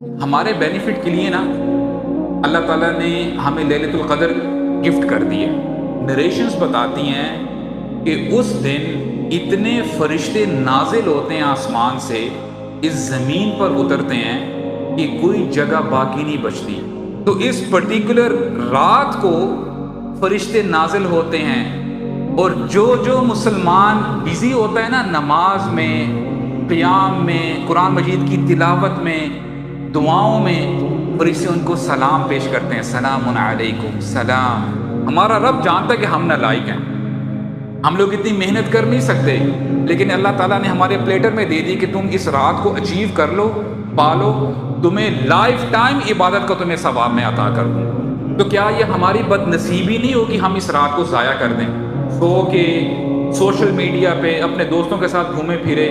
हमारे बेनिफिट के लिए ना अल्लाह ताला ने हमें लैलतुल क़द्र गिफ्ट कर दी है। नरेशंस बताती हैं कि उस दिन इतने फरिश्ते नाज़िल होते हैं आसमान से, इस ज़मीन पर उतरते हैं कि कोई जगह बाकी नहीं बचती। तो इस पर्टिकुलर रात को फरिश्ते नाज़िल होते हैं और जो मुसलमान बिज़ी होता है ना नमाज में, क़ियाम में, कुरान मजीद की तिलावत में, दुआओं में, फरिश्ते उनको सलाम पेश करते हैं, सलामुन अलैकुम सलाम। हमारा रब जानता है कि हम नालायक हैं, हम लोग इतनी मेहनत कर नहीं सकते, लेकिन अल्लाह ताला ने हमारे प्लेटर में दे दी कि तुम इस रात को अचीव कर लो, पालो, तुम्हें लाइफ टाइम इबादत का तुम्हें सवाब मैं अता कर दूँ। तो क्या ये हमारी बदनसीबी नहीं होगी हम इस रात को ज़ाया कर दें? सो के सोशल मीडिया पे अपने दोस्तों के साथ घूमे फिरे,